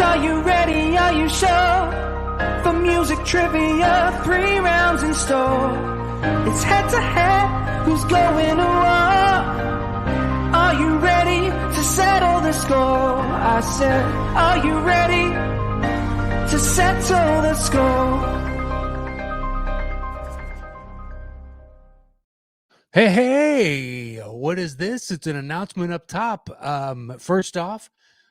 Are you ready? Are you sure? For music trivia, 3 rounds in store. It's head to head, who's going to war? Are you ready to settle the score? I said, are you ready to settle the score? Hey, what is this? It's an announcement up top. First off,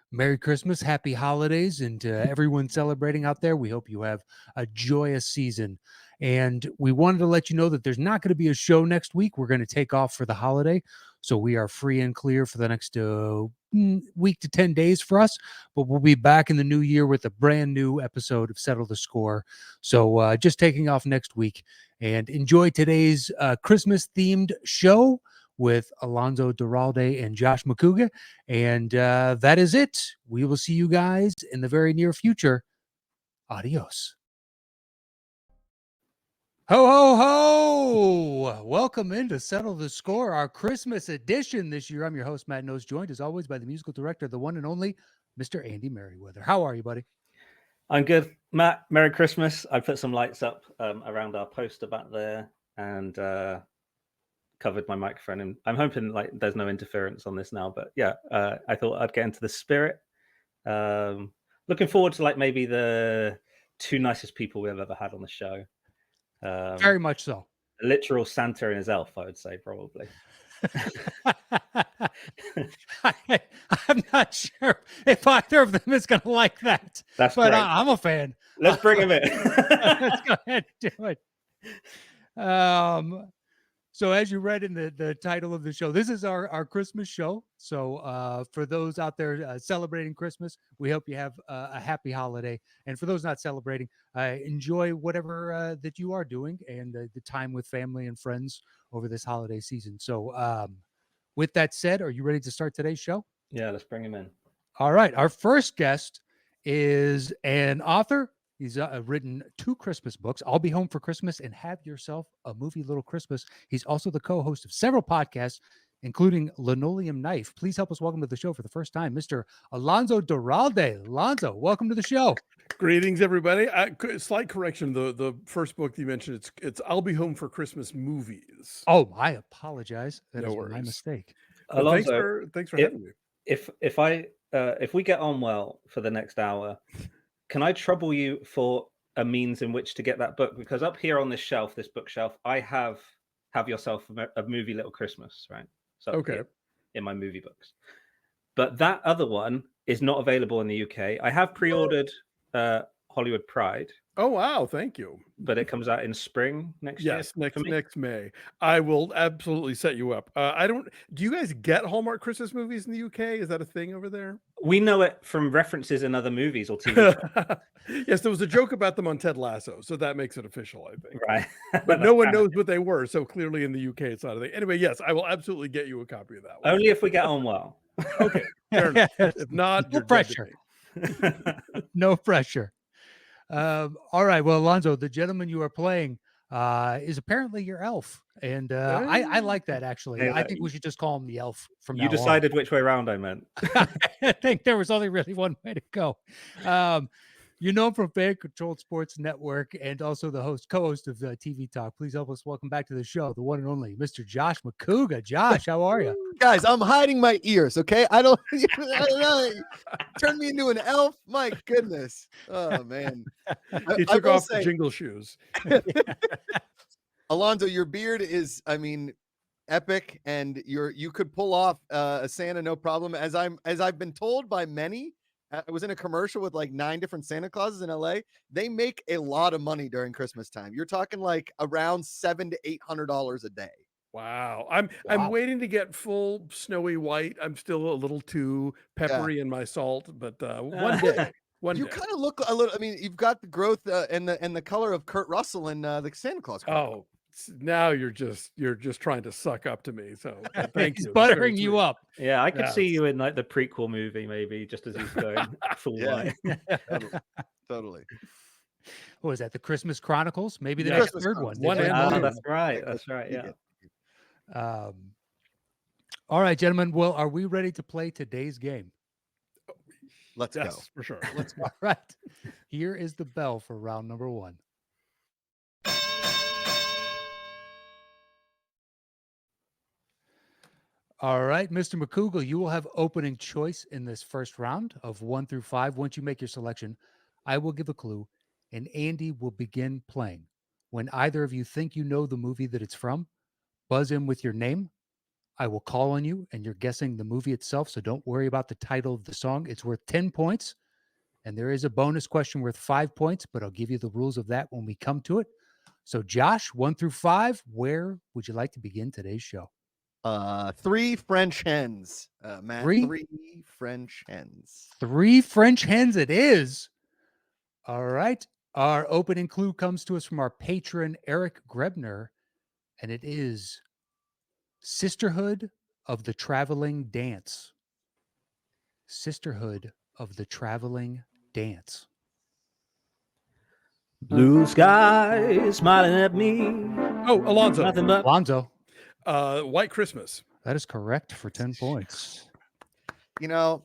Merry Christmas, Happy Holidays, and to everyone celebrating out there, we hope you have a joyous season. And we wanted to let you know that there's not going to be a show next week. We're going to take off for the holiday. So we are free and clear for the next week to 10 days for us. But we'll be back in the new year with a brand new episode of Settle the Score. So just taking off next week. And enjoy today's Christmas-themed show with Alonso Duralde and Josh Macuga. And that is it. We will see you guys in the very near future. Adios. Ho, ho, ho! Welcome in to Settle the Score, our Christmas edition this year. I'm your host, Matt Knost, joined as always by the musical director, the one and only Mr. Andy Merryweather. How are you, buddy? I'm good. Matt, Merry Christmas. I put some lights up around our poster back there and covered my microphone. And I'm hoping there's no interference on this now. But yeah, I thought I'd get into the spirit. Looking forward to maybe the 2 nicest people we've ever had on the show. Very much so. A literal Santa and his elf, I would say, probably. I'm not sure if either of them is going to like that. But I'm a fan. Let's bring him in. Let's go ahead and do it. So as you read in the title of the show, this is our Christmas show. So for those out there celebrating Christmas, we hope you have a happy holiday. And for those not celebrating, enjoy whatever that you are doing and the time with family and friends over this holiday season. So with that said, are you ready to start today's show? Yeah, let's bring him in. All right. Our first guest is an author. He's written 2 Christmas books, I'll Be Home for Christmas and Have Yourself a Movie Little Christmas. He's also the co-host of several podcasts, including Linoleum Knife. Please help us welcome to the show for the first time, Mr. Alonso Duralde. Alonso, welcome to the show. Greetings, everybody. Slight correction. The first book you mentioned, it's I'll Be Home for Christmas Movies. Oh, I apologize. That No is worries. my mistake. Alonso, thanks for having me. If we get on well for the next hour, can I trouble you for a means in which to get that book? Because up here on this shelf, this bookshelf, I have Yourself a Movie Little Christmas, right? So okay, in my movie books, but that other one is not available in the UK. I have pre-ordered Hollywood Pride. Oh wow, thank you. But it comes out in spring next year. Yes, next May. I will absolutely set you up. Do you guys get Hallmark Christmas movies in the UK? Is that a thing over there? We know it from references in other movies or TV shows. Yes, there was a joke about them on Ted Lasso, so that makes it official, I think. Right. But no one knows what they were, so clearly in the UK it's not a thing. Anyway, yes, I will absolutely get you a copy of that one. Only if we get on well. Okay, fair enough. If not, no pressure. No pressure. All right. Well, Alonso, the gentleman you are playing is apparently your elf. And I like that, actually. I think we should just call him the elf from now on. You decided which way around I meant. I think there was only really one way to go. You know him from Fan Controlled Sports Network and also the co-host of TV Talk. Please help us welcome back to the show, the one and only Mr. Josh Macuga. Josh, how are you? Guys, I'm hiding my ears, okay? I don't turn me into an elf. My goodness. Oh, man. He took off the jingle shoes. Alonso, your beard is, epic, and you could pull off a Santa no problem. As I've been told by many, I was in a commercial with 9 different Santa Clauses in LA. They make a lot of money during Christmas time. You're talking around $700 to $800 a day. Wow. I'm waiting to get full snowy white. I'm still a little too peppery in my salt, but one day. You kind of look a little. You've got the growth and the color of Kurt Russell in the Santa Claus. Oh, now you're just trying to suck up to me. So thank He's you. buttering you up. Yeah, I could see you in the prequel movie, maybe just as he's going full white. Totally. What was that? The Christmas Chronicles? Maybe the next third one. That's right. That's right. Yeah. All right, gentlemen. Well, are we ready to play today's game? Let's go. Yes, for sure. Let's go. All right. Here is the bell for round number 1. All right, Mr. Macuga, you will have opening choice in this first round of 1 through 5. Once you make your selection, I will give a clue, and Andy will begin playing. When either of you think you know the movie that it's from, buzz in with your name. I will call on you, and you're guessing the movie itself, so don't worry about the title of the song. It's worth 10 points, and there is a bonus question worth 5 points, but I'll give you the rules of that when we come to it. So, Josh, 1 through 5, where would you like to begin today's show? 3 French hens. Matt, 3 French hens. 3 French hens it is. All right. Our opening clue comes to us from our patron, Eric Grebner, and it is Sisterhood of the Traveling Dance. Sisterhood of the Traveling Dance. Blue sky smiling at me. Oh, Alonso. Nothing but Alonso. White Christmas. That is correct for 10 points. You know,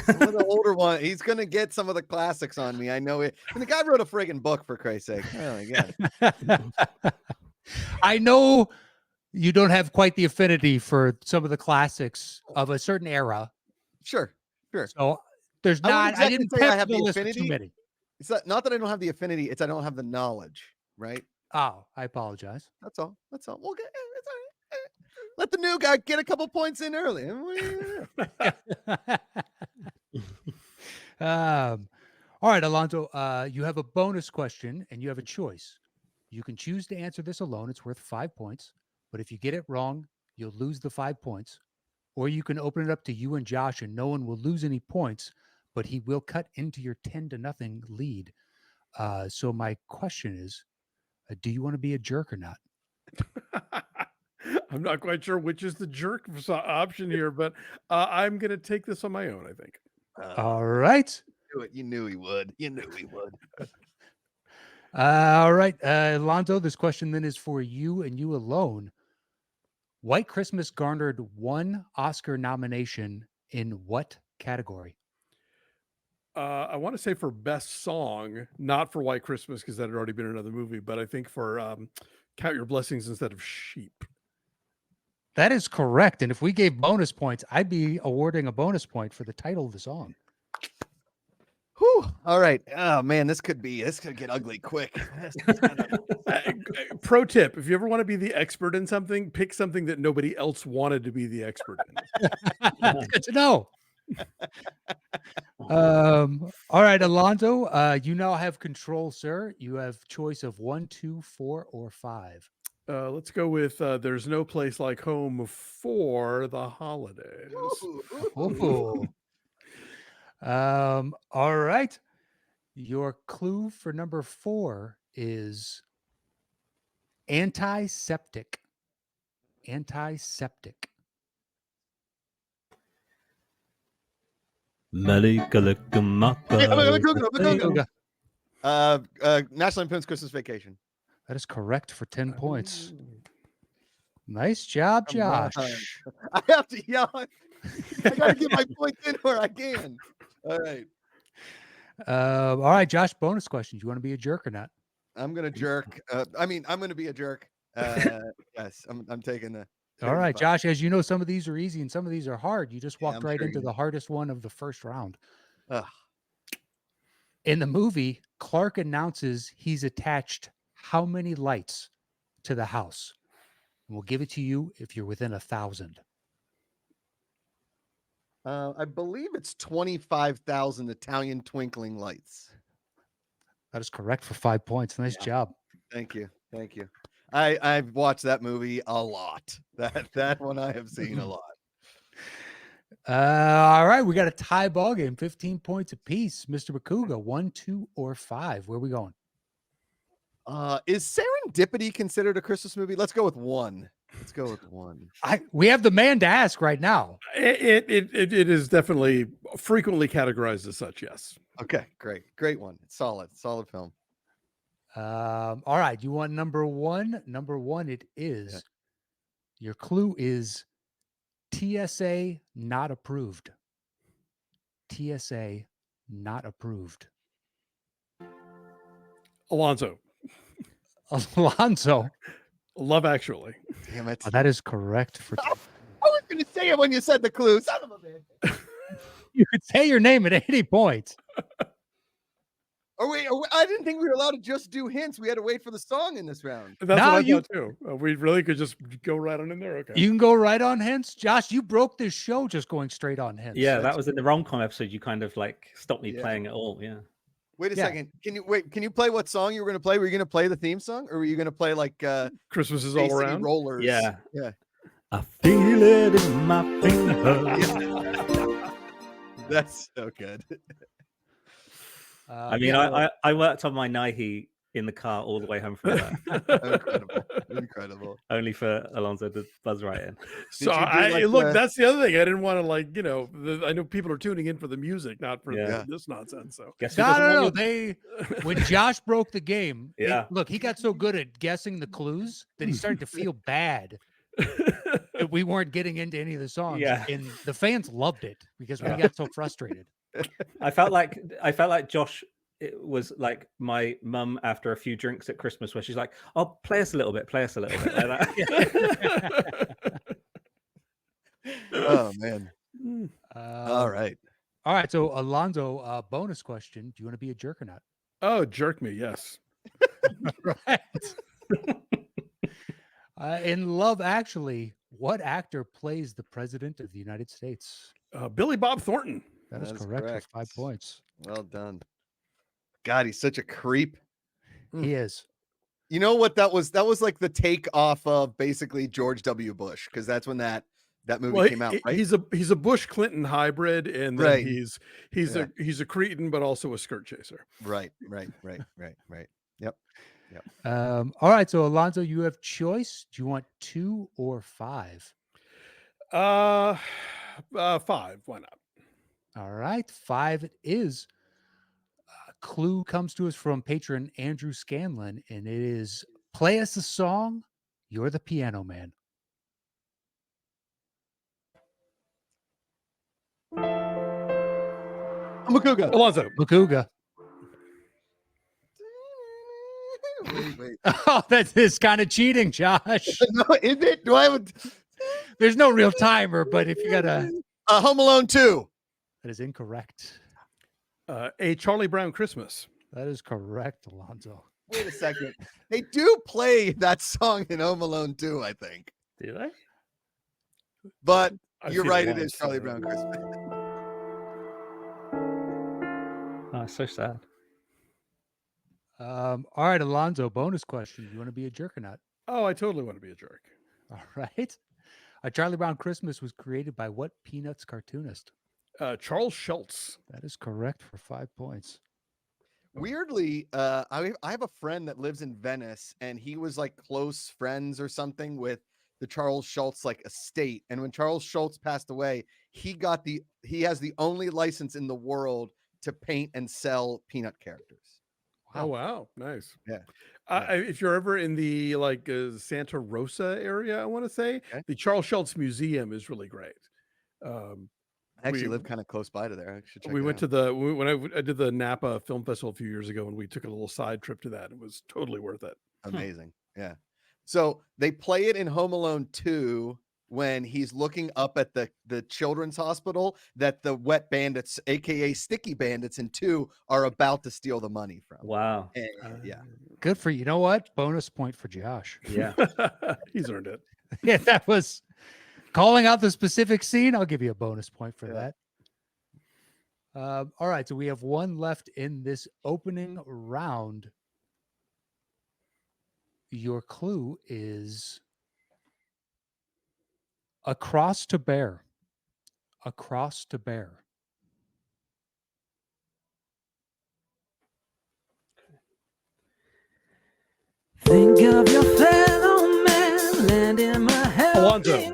some of the older one, he's gonna get some of the classics on me. I know it. And the guy wrote a friggin' book, for Christ's sake. Oh my god. I know you don't have quite the affinity for some of the classics of a certain era. Sure. So there's I wouldn't not, I exactly didn't say I pepper have the the list with too affinity. many. It's not that I don't have the affinity, it's I don't have the knowledge, right? Oh, I apologize. That's all. Well, it's all right. Let the new guy get a couple points in early. All right, Alonso, you have a bonus question and you have a choice. You can choose to answer this alone. It's worth 5 points. But if you get it wrong, you'll lose the 5 points. Or you can open it up to you and Josh, and no one will lose any points, but he will cut into your 10-0 lead. So my question is, do you want to be a jerk or not? I'm not quite sure which is the jerk option here, but I'm going to take this on my own, I think. All right. You knew he would. You knew he would. All right, Alonso, this question then is for you and you alone. White Christmas garnered 1 Oscar nomination in what category? I want to say for best song, not for White Christmas, because that had already been another movie, but I think for Count Your Blessings Instead of Sheep. That is correct. And if we gave bonus points, I'd be awarding a bonus point for the title of the song. Whew. All right. Oh man, this could get ugly quick. Pro tip: if you ever want to be the expert in something, pick something that nobody else wanted to be the expert in. That's good to know. All right, Alonso, you now have control, sir. You have choice of 1, 2, 4, or 5. Let's go with There's No Place Like Home for the holidays. Ooh. All right. Your clue for number 4 is antiseptic. Antiseptic. National Lampoon's Christmas Vacation. That is correct for 10 points. Nice job, Josh. I have to yell. I gotta get my points in where I can. All right. All right, Josh, bonus question. Do you want to be a jerk or not? I'm gonna jerk. I'm gonna be a jerk. Yes, I'm taking the. All right, Josh, as you know, some of these are easy and some of these are hard. You just walked I'm right sure into you the hardest one of the first round. Ugh. In the movie, Clark announces he's attached how many lights to the house? And we'll give it to you if you're within 1,000. I believe it's 25,000 Italian twinkling lights. That is correct for 5 points. Nice job. Thank you. I've watched that movie a lot. That one I have seen a lot. All right, we got a tie ball game, 15 points apiece. Mr. Macuga, 1, 2, or 5. Where are we going? Is Serendipity considered a Christmas movie? Let's go with 1. We have the man to ask right now. It is definitely frequently categorized as such. Yes. Okay, great one. It's solid film. All right, you want number 1? Number 1, it is. Yeah. Your clue is TSA not approved. TSA not approved. Alonso. Alonso. Love Actually. Damn it. That is correct for. I was going to say it when you said the clue. Son of a bitch. You could say your name at 80 points. Oh, wait. I didn't think we were allowed to just do hints. We had to wait for the song in this round. That's Now what I thought too. We really could just go right on in there. Okay. You can go right on hints. Josh, you broke this show just going straight on hints. Yeah, that was in the rom-com episode. You kind of like stopped me playing it all. Yeah. Wait a second. Can you play what song you were going to play? Were you going to play the theme song, or were you going to play like Christmas is Bay all City around? Rollers? Yeah. Yeah. I feel it in my fingers. That's so good. I mean, I worked on my Nike in the car all the way home from work. Incredible. Only for Alonso to buzz right in. So like that's the other thing. I didn't want to I know people are tuning in for the music, not for this nonsense. So no. When Josh broke the game, look, he got so good at guessing the clues that he started to feel bad that we weren't getting into any of the songs. Yeah. And the fans loved it because we got so frustrated. I felt like Josh. It was like my mum after a few drinks at Christmas, where she's like, "Oh, play us a little bit, like that." Oh man! All right. So Alonso, bonus question: do you want to be a jerk or not? Oh, jerk me, yes. Right. In Love Actually, what actor plays the President of the United States? Billy Bob Thornton. That is correct for 5 points. Well done. God, he's such a creep. He is. You know what that was? That was like the take off of basically George W. Bush, because that's when that movie came out, right? He's a Bush Clinton hybrid, and then Right. he's a cretin, but also a skirt chaser. Right. Yep. All right, so Alonso, you have choice. Do you want 2 or 5? 5. Why not? All right, 5 it is. Clue comes to us from patron Andrew Scanlon, and it is play us a song. You're the Piano Man. Macuga. Alonso. Macuga. Wait. Oh, that is kind of cheating, Josh. No, is it? Do I have There's no real timer, but if you got a Home Alone 2. that is incorrect. A Charlie Brown Christmas. That is correct, Alonso. Wait a second. They do play that song in Home Alone 2, I think. Do they? But I've you're seen right. It once, is Charlie Brown Christmas. Oh, it's so sad. All right, Alonso, bonus question. You want to be a jerk or not? Oh, I totally want to be a jerk. All right. A Charlie Brown Christmas was created by what Peanuts cartoonist? Charles Schultz. That is correct for 5 points. Weirdly, I have a friend that lives in Venice, and he was like close friends or something with the Charles Schultz like estate. And when Charles Schultz passed away, he has the only license in the world to paint and sell Peanut characters. Wow. Oh wow, nice. Yeah. If you're ever in the Santa Rosa area, I want to say the Charles Schultz Museum is really great. I actually live kind of close by to there. I should check we it went out. to when I did the Napa Film Festival a few years ago, and we took a little side trip to that. It was totally worth it. Amazing. Yeah. So they play it in Home Alone 2 when he's looking up at the children's hospital that the wet bandits, aka Sticky Bandits in 2, are about to steal the money from. Wow. And, yeah. Good for you. You know what? Bonus point for Josh. Yeah. He's earned it. Yeah, that was calling out the specific scene. I'll give you a bonus point for that. All right, so we have one left in this opening round. Your clue is a cross to bear. A cross to bear. Think of your fellow man, land in my head. Alonso.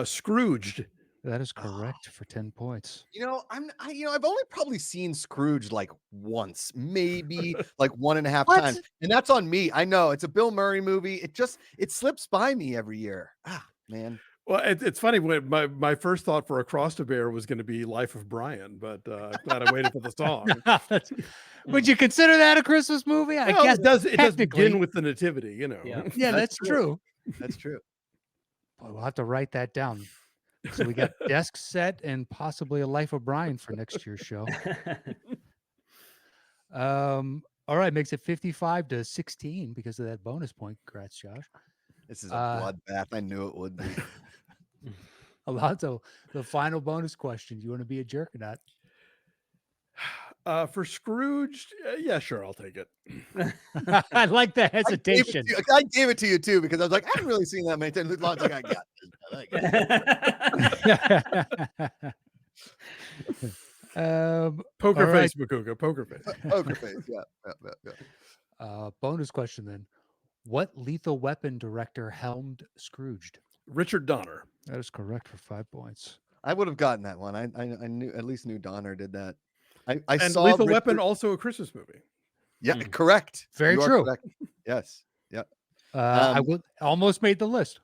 Scrooged. That is correct for 10 points. You know, I've only probably seen Scrooge like once, maybe like 1.5 times. And that's on me. I know it's a Bill Murray movie. It slips by me every year. Ah, man. Well, it's funny when my first thought for Across the Bear was going to be Life of Brian, but I'm glad I waited for the song. Would you consider that a Christmas movie? I Well, guess it does technically. begin with the nativity, you know. Yeah. Yeah, that's true. That's true. Boy, we'll have to write that down. So we got Desk Set and possibly a Life of Brian for next year's show. All right, makes it 55-16 because of that bonus point. Congrats, Josh. This is a bloodbath. I knew it would be. Alonso, the final bonus question. Do you want to be a jerk or not? For Scrooge, yeah, sure, I'll take it. I like the hesitation. I gave it to you too because I was like, I haven't really seen that many times. Like, I got this. Poker all face, Macuga. Poker face. Poker face. Yeah. Bonus question then. What Lethal Weapon director helmed Scrooged? Richard Donner. That is correct for 5 points. I would have gotten that one. I knew at least knew Donner did that. I And saw Lethal Richard... Weapon, also a Christmas movie. Yeah, correct. Very You are true. correct. Yes. Yeah. I would almost made the list.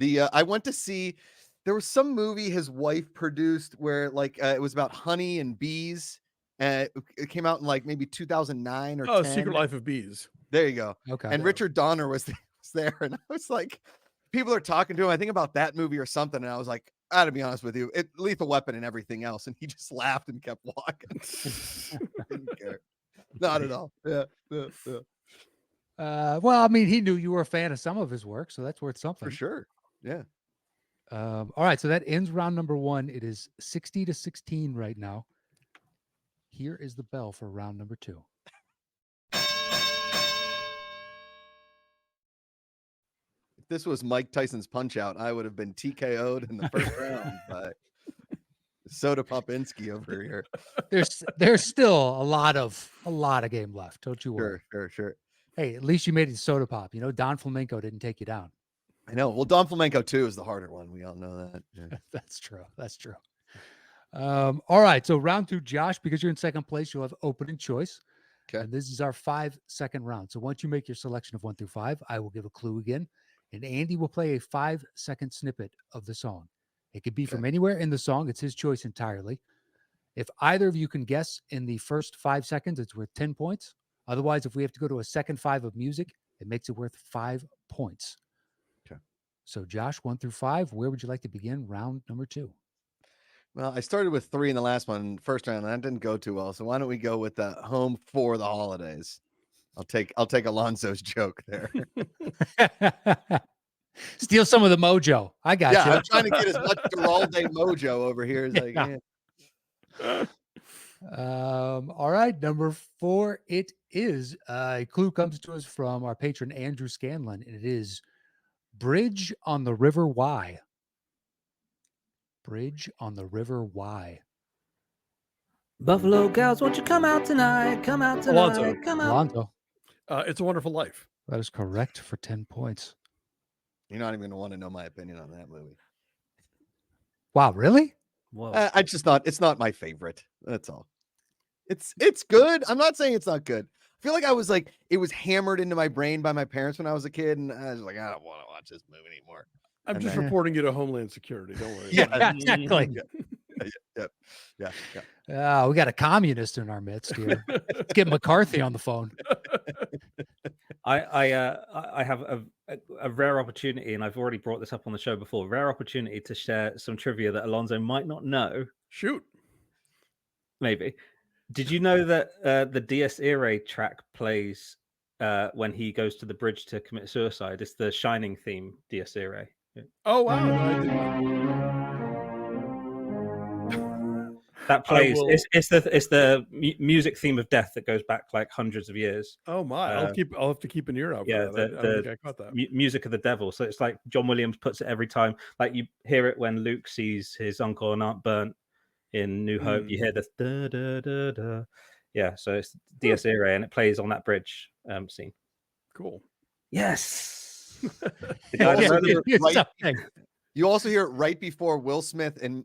I went to see. There was some movie his wife produced where like it was about honey and bees. It came out in like maybe 2009 or 10. Secret Life of Bees. There you go. Okay. And Richard Donner was there, and I was like, people are talking to him. I think about that movie or something, and I was like, I gotta be honest with you, Lethal Weapon and everything else, and he just laughed and kept walking. Didn't care. Not at all. Yeah. Well, I mean, he knew you were a fan of some of his work, so that's worth something. For sure. Yeah. All right, so that ends round number 1. It is 60-16 right now. Here is the bell for round number 2. If this was Mike Tyson's Punch Out, I would have been TKO'd in the first round by Soda Popinski over here. There's still a lot of game left. Don't you worry. Sure. Hey, at least you made it to Soda Pop. You know, Don Flamenco didn't take you down. I know. Well, Don Flamenco 2 is the harder one. We all know that. Yeah. That's true. All right. So round 2, Josh, because you're in second place, you'll have opening choice. Okay. And this is our 5-second round. So once you make your selection of 1 through 5, I will give a clue again. And Andy will play a 5-second snippet of the song. It could be from anywhere in the song. It's his choice entirely. If either of you can guess in the first 5 seconds, it's worth 10 points. Otherwise, if we have to go to a second 5 of music, it makes it worth 5 points. Okay. So Josh, 1 through 5, where would you like to begin round number 2? Well, I started with 3 in the last one, first round, and that didn't go too well. So why don't we go with the home for the holidays? I'll take Alonso's joke there. Steal some of the mojo. I got you. I'm trying to get as much aduralde mojo over here as I can. All right, number 4. It is a clue comes to us from our patron Andrew Scanlon, and it is Bridge on the River Wye. Bridge on the River Wye. Buffalo gals, won't you come out tonight? Come out tonight. Alonso. Come out. Alonso. It's a Wonderful Life. That is correct for 10 points. You're not even going to want to know my opinion on that movie. Wow, really? Whoa. I just thought it's not my favorite. That's all. It's good. I'm not saying it's not good. I feel like it was hammered into my brain by my parents when I was a kid, and I was like, I don't want to watch this movie anymore. I'm And just then- reporting you to Homeland Security. Don't worry. Yeah, exactly. Yeah. We got a communist in our midst here. Let's get McCarthy on the phone. I have a rare opportunity, and I've already brought this up on the show before. Rare opportunity to share some trivia that Alonso might not know. Shoot. Maybe. Did you know that the Dies Irae track plays when he goes to the bridge to commit suicide? It's the Shining theme, Dies Irae. Oh wow. No, I did not. That plays. will- It's the music theme of death that goes back like hundreds of years. Oh my. I'll have to keep an ear out for yeah, that. I don't think I caught that. Music of the devil. So it's like John Williams puts it every time. Like you hear it when Luke sees his uncle and aunt burnt in New Hope. You hear the da da da da. Yeah, so it's Dies Irae, and it plays on that bridge scene. Cool. Yes. The You guy that also wrote hear it- it right- you also hear it right before Will Smith and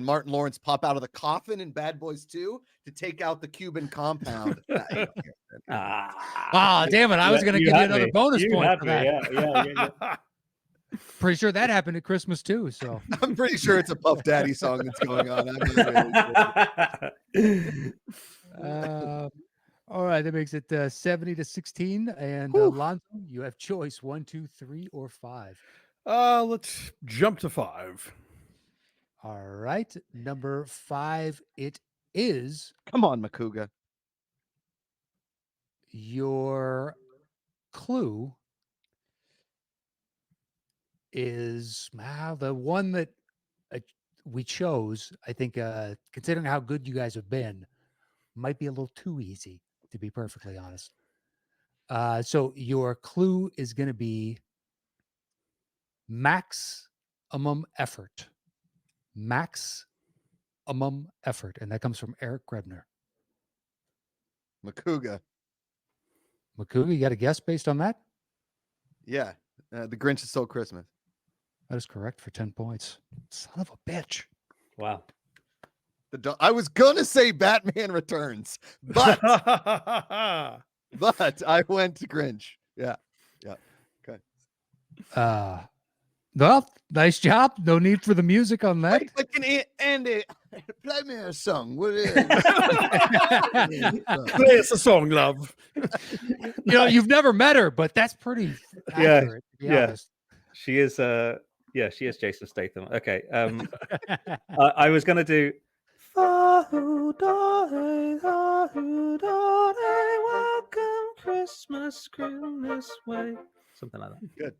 Martin Lawrence pop out of the coffin in Bad Boys 2 to take out the Cuban compound. You don't hear that. Ah, Ah, damn it. I was going to give you had another me. bonus You point had for me, that. yeah. pretty sure that happened at Christmas too. So I'm pretty sure it's a Puff Daddy song that's going on. I'm not really sure. all right, that makes it 70-16. And Whew. Alonso, you have choice 1, 2, 3, or 5. Let's jump to 5. All right, number 5. It is Come on, Macuga. your clue is the one that we chose. I think, considering how good you guys have been, might be a little too easy, to be perfectly honest. So your clue is going to be maximum effort. Maximum effort. And that comes from Eric Grebner. Macuga. Macuga, you got a guess based on that? Yeah. The Grinch Stole Christmas. That is correct for 10 points. Son of a bitch. Wow. I was gonna say Batman Returns, but but I went to Grinch. Yeah. Okay. Well, nice job. No need for the music on that. Wait, but can Andy play me a song? What is Play us a song, love. You've never met her, but that's pretty accurate, to be honest. She is she is Jason Statham. Okay. I was gonna do welcome Christmas way. Something like that. Good.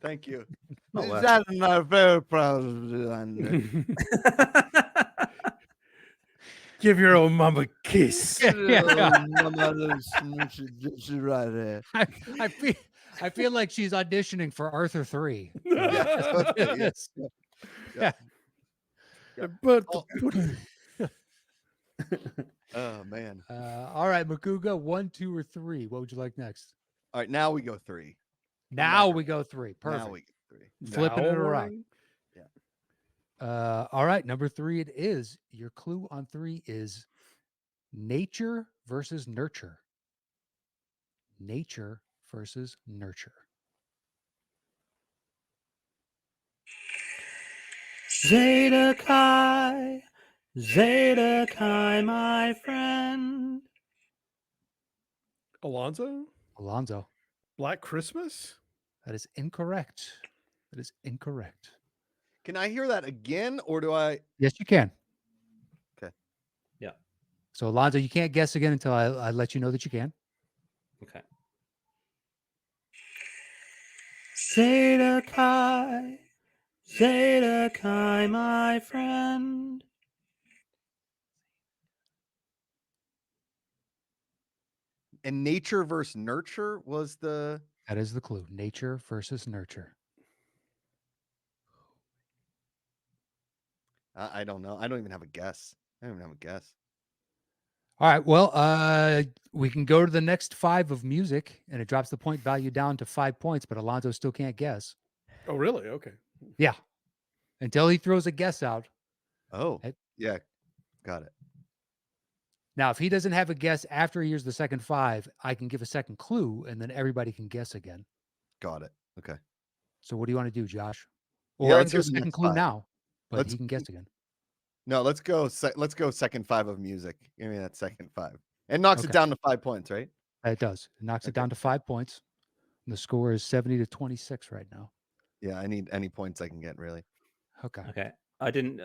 Thank you. Not worse. That I'm very proud of you, Andy. Give your old mama a kiss. Right there. I feel like she's auditioning for Arthur 3. Yes. Yeah. But Oh man. All right, Macuga, 1, 2, or 3. What would you like next? All right, now we go 3. Now we go 3. Perfect. Now we go 3. Flipping it around. Yeah. All right, number 3 it is. Your clue on 3 is nature versus nurture. Nature versus nurture. Zeta Chi, my friend. Alonso? Alonso. Black Christmas? That is incorrect. That is incorrect. Can I hear that again, or do I? Yes, you can. Okay. Yeah. So, Alonso, you can't guess again until I let you know that you can. Okay. Zeta Chi, my friend. And nature versus nurture was the. That is the clue. Nature versus nurture. I don't know. I don't even have a guess. I don't even have a guess. All right. Well, we can go to the next 5 of music, and it drops the point value down to 5 points, but Alonso still can't guess. Oh, really? Okay. Yeah. Until he throws a guess out. Oh, yeah. Got it. Now, if he doesn't have a guess after he hears the second 5, I can give a second clue, and then everybody can guess again. Got it. Okay. So what do you want to do, Josh? Yeah, Or I let's can give hear a the second next clue 5. now, but he can guess again. No, let's go. Let's go second 5 of music. Give me that second 5. It knocks it down to 5 points, right? It does. It knocks it down to 5 points. And the score is 70-26 right now. Yeah, I need any points I can get, really. Okay. Okay. I didn't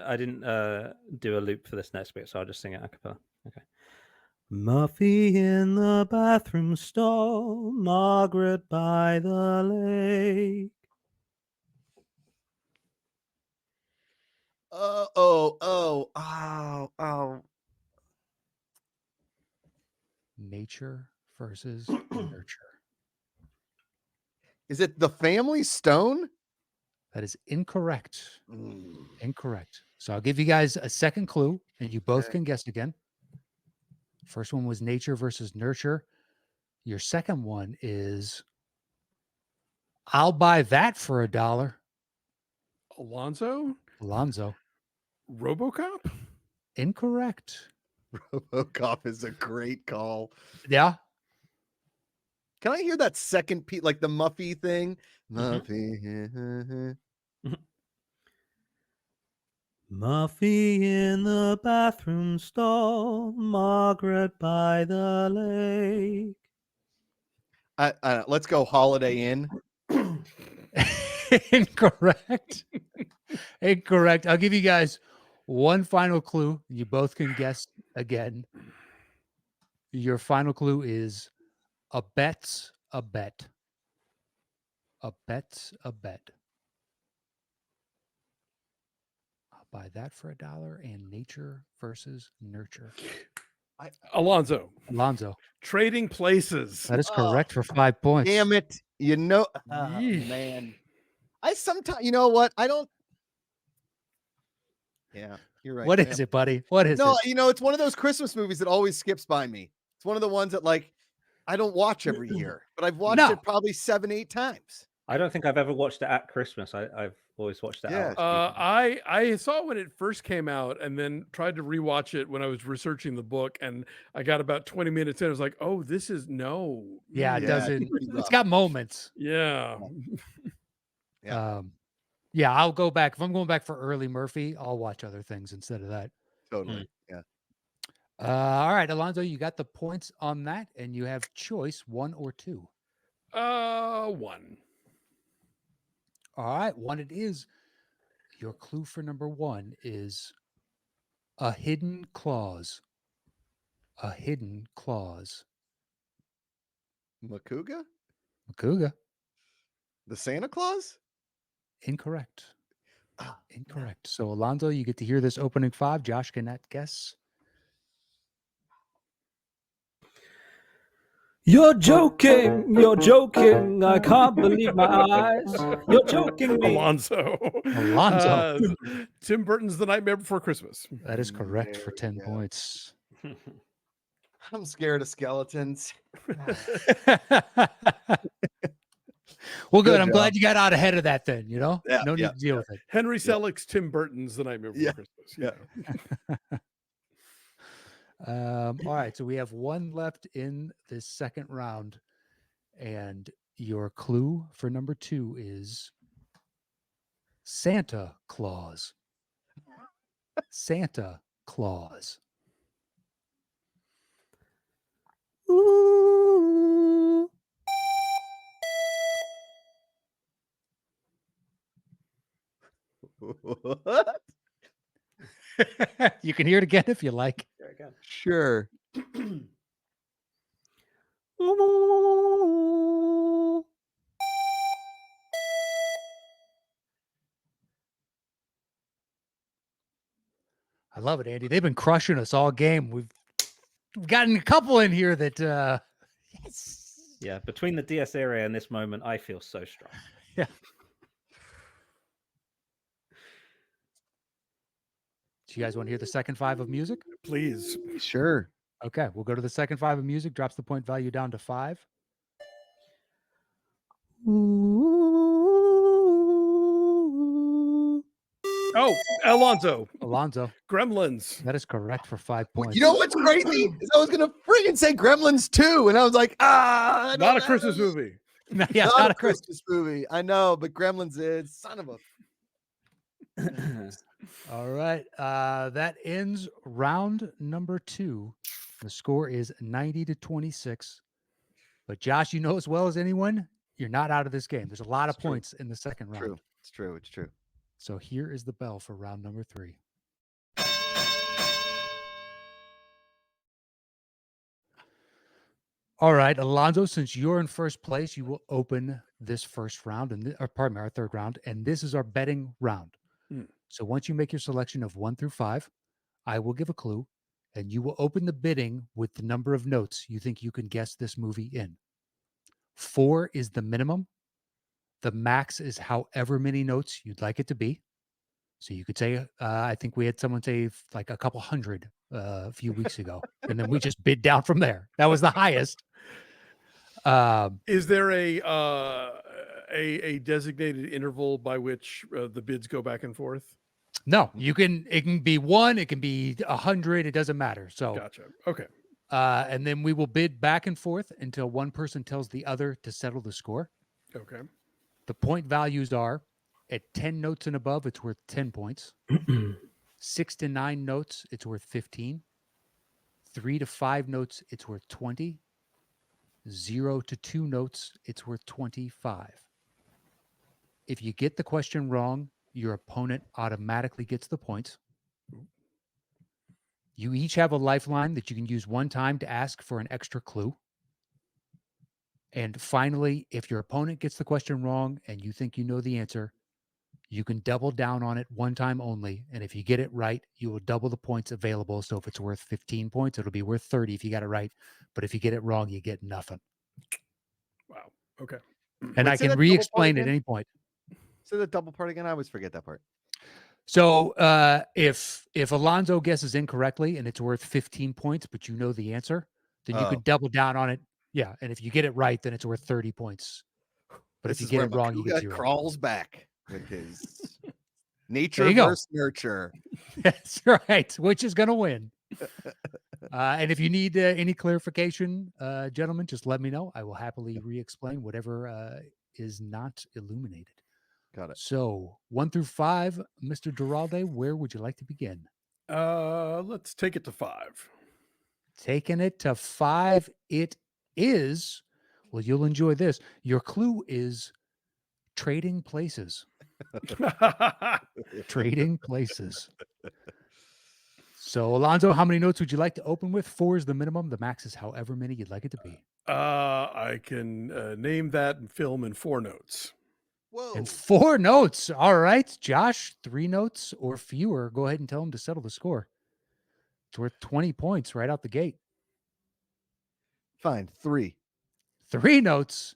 do a loop for this next bit, so I'll just sing it a cappella. Okay. Muffy in the bathroom stall, Margaret by the lake. Oh. Nature versus nurture. Is it The Family Stone? That is incorrect. Incorrect. So I'll give you guys a second clue, and you both can guess again. First one was nature versus nurture. Your second one is I'll buy that for $1. Alonso? RoboCop? Incorrect. RoboCop is a great call. Yeah. Can I hear that second piece, like the Muffy thing? Mhm. Muffy. Muffy in the bathroom stall, Margaret by the lake. Let's go Holiday Inn. Incorrect. Incorrect. I'll give you guys one final clue. You both can guess again. Your final clue is a bet's a bet. A bet's a bet. I'll buy that for $1 and nature versus nurture. Alonso. Alonso. Trading Places. That is correct for 5 points. Damn it. You know, Yeesh. man. I sometimes, you know what? I don't. Yeah, you're right. What is it, buddy? What is No, it? you know, it's one of those Christmas movies that always skips by me. It's one of the ones that like I don't watch every year, but I've watched it probably 7-8 times. I don't think I've ever watched it at Christmas. I've always watched it out. I saw it when it first came out and then tried to rewatch it when I was researching the book, and I got about 20 minutes in. I was like, oh, this is no. Yeah, it doesn't. pretty It's rough. got moments. Yeah. Yeah, I'll go back. If I'm going back for early Murphy, I'll watch other things instead of that. Totally. Yeah. All right, Alonso, you got the points on that, and you have choice 1 or 2. 1. All right, 1 it is. Your clue for number 1 is a hidden clause. A hidden clause. Macuga? Macuga. The Santa Claus? Incorrect. Incorrect. So, Alonso, you get to hear this opening 5. Josh cannot guess. You're joking. You're joking. I can't believe my eyes. You're joking me. Alonso. Tim Burton's The Nightmare Before Christmas. That is correct for 10 points. I'm scared of skeletons. Well, good. Good I'm job. glad you got out ahead of that then, you know? Yeah, no need to deal with it. Henry Selick's Tim Burton's The Nightmare Before Christmas. Yeah. All right, so we have 1 left in this second round, and your clue for number 2 is Santa Claus. Santa Claus. Ooh. What? You can hear it again if you like. Sure. I love it, Andy. They've been crushing us all game. We've gotten a couple in here that yes. Yeah, between the DS era and this moment, I feel so strong. Yeah. Do you guys want to hear the second 5 of music? Please. Sure. Okay, we'll go to the second 5 of music, drops the point value down to 5. Oh, Alonso. Alonso. Gremlins. That is correct for 5 points. You know what's crazy? Is I was gonna friggin' say Gremlins 2, and I was like, not a Christmas movie. Yeah, not a Christmas movie. I know, but Gremlins is son of a. All right. That ends round number 2. The score is 90-26. But Josh, you know as well as anyone, you're not out of this game. There's a lot of points in the second round. True. It's true. It's true. So here is the bell for round number 3. All right, Alonso, since you're in first place, you will open this first round, or pardon me, our third round, and this is our betting round. So once you make your selection of 1 through 5, I will give a clue, and you will open the bidding with the number of notes you think you can guess this movie in. 4 is the minimum. The max is however many notes you'd like it to be. So you could say, I think we had someone say like a couple hundred a few weeks ago, and then we just bid down from there. That was the highest. Is there a designated interval by which the bids go back and forth? No, you can. It can be 1. It can be 100. It doesn't matter. So gotcha. Okay. And then we will bid back and forth until one person tells the other to settle the score. Okay. The point values are at 10 notes and above, it's worth 10 points. 6 to 9 notes, it's worth 15. 3 to 5 notes, it's worth 20. 0 to 2 notes, it's worth 25. If you get the question wrong, your opponent automatically gets the points. You each have a lifeline that you can use one time to ask for an extra clue. And finally, if your opponent gets the question wrong and you think you know the answer, you can double down on it one time only. And if you get it right, you will double the points available. So if it's worth 15 points, it'll be worth 30 if you got it right. But if you get it wrong, you get nothing. Wow. Okay. And Wait, I say can that double part re-explain at again? any point. So the double part again. I always forget that part. So if Alonso guesses incorrectly and it's worth 15 points, but you know the answer, then you Oh. could double down on it. Yeah. And if you get it right, then it's worth 30 points. But This if you is get where it wrong, you get Macuga 0. crawls back with his nature There you go. versus nurture. That's right. Which is going to win. And if you need any clarification, gentlemen, just let me know. I will happily re-explain whatever is not illuminated. Got it. So 1 through 5, Mr. Duralde, where would you like to begin? Let's take it to 5. Taking it to 5, it is. Well, you'll enjoy this. Your clue is trading places. Trading places. So, Alonso, how many notes would you like to open with? 4 is the minimum. The max is however many you'd like it to be. I can name that film in 4 notes. Whoa. And 4 notes. All right. Josh, 3 notes or fewer. Go ahead and tell him to settle the score. It's worth 20 points right out the gate. Fine. 3. 3 notes.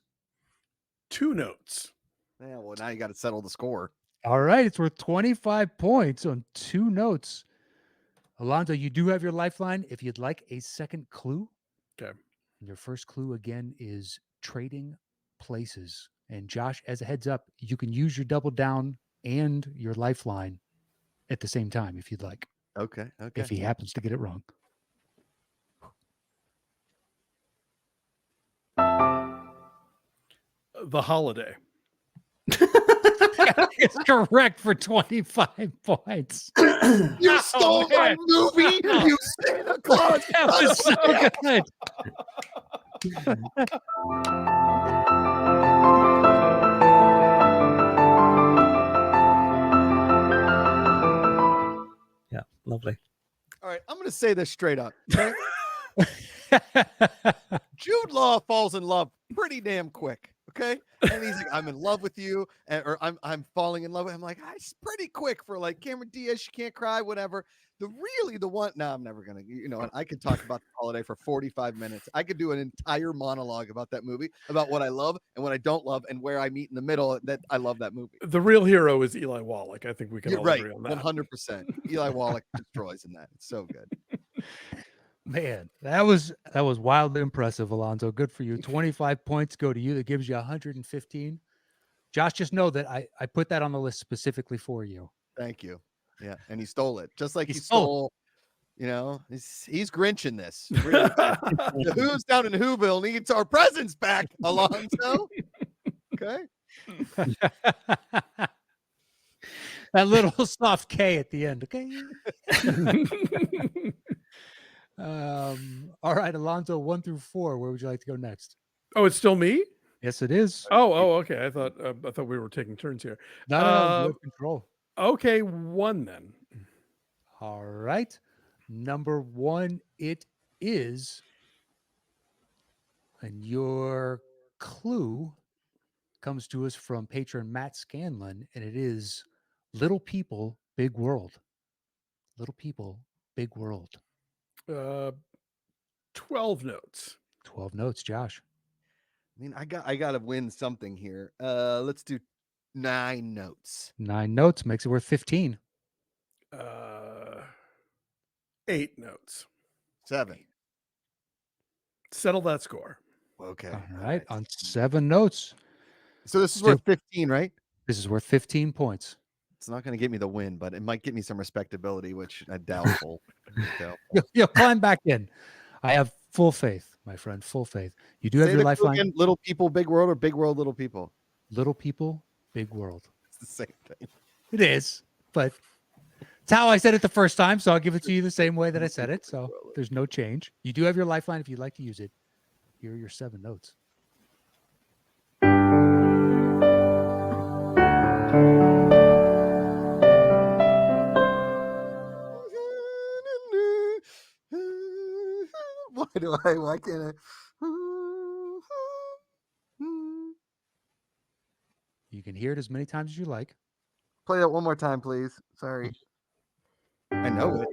2 notes. Yeah, well, now you got to settle the score. All right. It's worth 25 points on 2 notes. Alonso, you do have your lifeline if you'd like a second clue. Okay. And your first clue again is trading places. And Josh, as a heads up, you can use your double down and your lifeline at the same time if you'd like, Okay. Okay. if he happens to get it wrong. The Holiday. It's correct for 25 points. You stole my movie, you Santa Claus. That was so good. Yeah, lovely. All right, I'm going to say this straight up. Okay? Jude Law falls in love pretty damn quick. Okay, and he's like, "I'm in love with you," or "I'm falling in love with." I'm like, "It's pretty quick for like Cameron Diaz. She can't cry, whatever." The one. No, I'm never gonna. You know, I could talk about The Holiday for 45 minutes. I could do an entire monologue about that movie, about what I love and what I don't love, and where I meet in the middle. That I love that movie. The real hero is Eli Wallach. I think we can You're all right, agree on that. 100%. Eli Wallach destroys in that. It's so good. Man, that was wildly impressive, Alonso. Good for you. 25 points go to you. That gives you 115. Josh, just know that I put that on the list specifically for you. Thank you. Yeah, and he stole it, just like He he stole stole. You know, he's Grinch in this. Really. The Who's down in Whoville needs our presents back, Alonso. Okay. That little soft K at the end. Okay. All right, Alonso, 1 through 4. Where would you like to go next? Oh, it's still me? Yes, it is. Oh, okay. I thought we were taking turns here. No, you have control. Okay, 1 then. All right. Number 1, it is. And your clue comes to us from patron Matt Scanlon, and it is Little People, Big World. Little People, Big World. 12 notes. 12 notes, Josh. I mean, I gotta win something here. Let's do 9 notes. 9 notes makes it worth 15. 8 notes. 7. Settle that score. Okay. All right. On 7 notes. So this is Still- worth 15, right? This is worth 15 points. It's not going to get me the win, but it might get me some respectability, which I doubtful. You'll climb back in. I have Full faith, my friend. Full faith. You do have Say your the clue lifeline. again, little people, big world, or big world, little people. Little people, big world. It's the same thing. It is, but it's how I said it the first time, so I'll give it to you the same way that I said it. So there's no change. You do have your lifeline if you'd like to use it. Here are your 7 notes. Why can't I? You can hear it as many times as you like. Play that one more time, please. Sorry. I know it.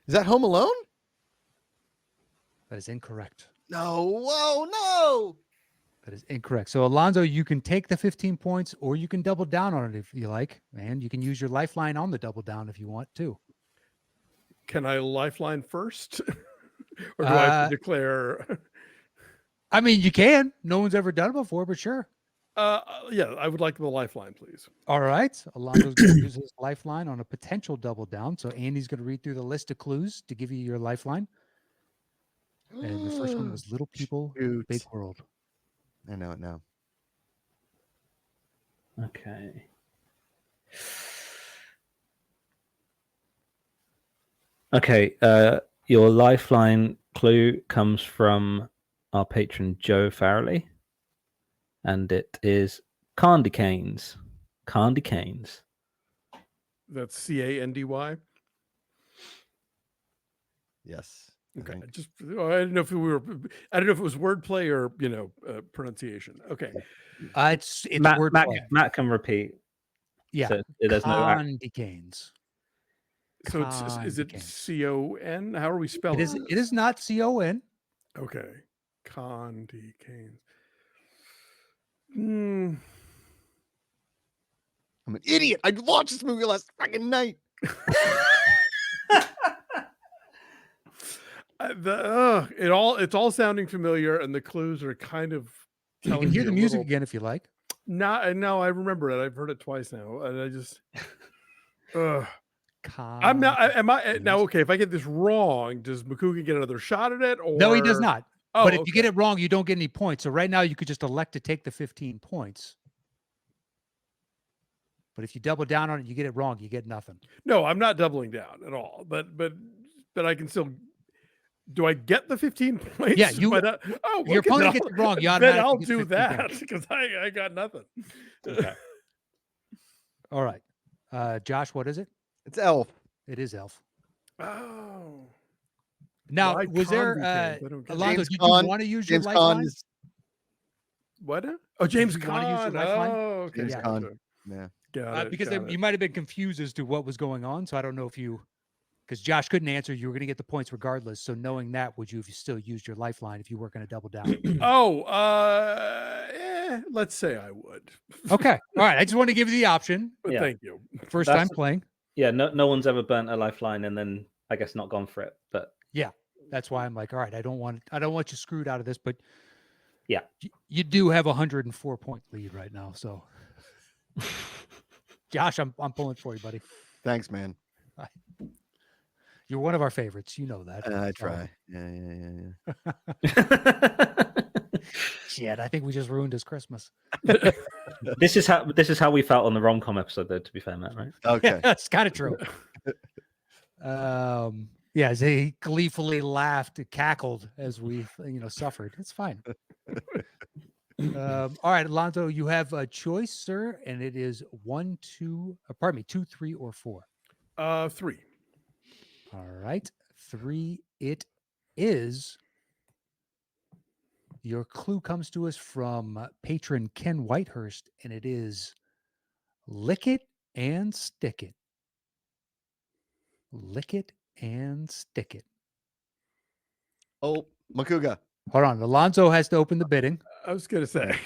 Is that Home Alone? That is incorrect. No. Whoa, no. That is incorrect. So, Alonso, you can take the 15 points or you can double down on it if you like. And you can use your lifeline on the double down if you want to. Can I lifeline first? Or do I have to declare? I mean, you can. No one's ever done it before, but sure. Yeah, I would like the lifeline, please. All right. Alonso's going to use his lifeline on a potential double down. So, Andy's going to read through the list of clues to give you your lifeline. And the first one was Little People, Shoot. Big World. I know it now. Okay. Okay. Your lifeline clue comes from our patron Joe Farrelly, and it is candy canes. Candy canes. That's CANDY. Yes. Okay. I didn't know if I don't know if it was wordplay or pronunciation. Okay. It's Matt, wordplay. Matt can repeat. Yeah. So there's no. Candy canes. So is it CON? How are we spelling? It is not CON. Okay. Candy canes. I'm an idiot. I watched this movie last fucking night. It's all sounding familiar, and the clues are kind of. You can hear the music again if you like. No, I remember it. I've heard it twice now, and I just. I'm not. Am I now? Okay, if I get this wrong, does Macuga get another shot at it? Or no, he does not. Oh, but if you get it wrong, you don't get any points. So right now, you could just elect to take the 15 points. But if you double down on it, you get it wrong, you get nothing. No, I'm not doubling down at all. But I can still. Do I get the 15 points? Yeah, your opponent gets it wrong. You then I'll get do that because I got nothing. Okay. All right, Josh, what is it? It's Elf. It is Elf. Oh. Now, Why was there Alonso? Did you want to use your lifeline? What? Oh, James Caan. Want to use your lifeline? Oh, okay. James Caan. Yeah. Got it, because got you might have been confused as to what was going on. So I don't know if because Josh couldn't answer, you were going to get the points regardless. So knowing that, would you have still used your lifeline if you were going to double down? Let's say I would. Okay. All right. I just want to give you the option. But thank you. First time playing. Yeah. No one's ever burnt a lifeline and then I guess not gone for it. But yeah, that's why I'm like, all right, I don't want you screwed out of this, but yeah, you do have 104 point lead right now. So Josh, I'm pulling for you, buddy. Thanks, man. You're one of our favorites. You know that. I try. Yeah. Shit, I think we just ruined his Christmas. This is how we felt on the rom-com episode, though, to be fair, Matt, right? Okay. Yeah, that's kind of true. Yeah, as he gleefully laughed, cackled as we suffered. It's fine. All right, Alonso, you have a choice, sir, and it is 2, 3, or 4. 3. All right, 3 it is. Your clue comes to us from patron Ken Whitehurst, and it is lick it and stick it. Lick it and stick it. Oh, Macuga. Hold on. Alonso has to open the bidding. I was going to say.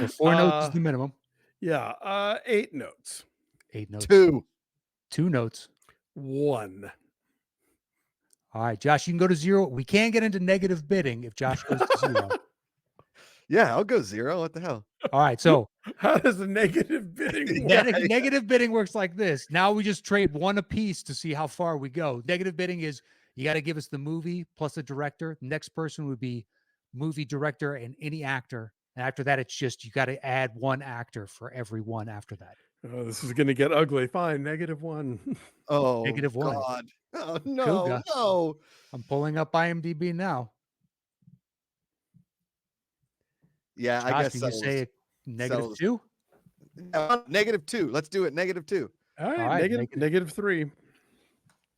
So 4 notes is the minimum. Yeah. 8 notes. 8 notes. 2 notes. 1. All right, Josh, you can go to 0. We can't get into negative bidding if Josh goes to 0. Yeah, I'll go 0. What the hell? All right, so How does the negative bidding work? negative bidding works like this. Now we just trade one apiece to see how far we go. Negative bidding is you got to give us the movie plus the director. Next person would be movie director and any actor. And after that, it's just you got to add one actor for every one after that. Oh, this is going to get ugly. Fine, -1. Oh, -1. God. Oh, no, Kuga. no. I'm pulling up IMDb now. Yeah, I Josh, guess do you say settle this. -2? -2. Let's do it. -2. All right, right, -3.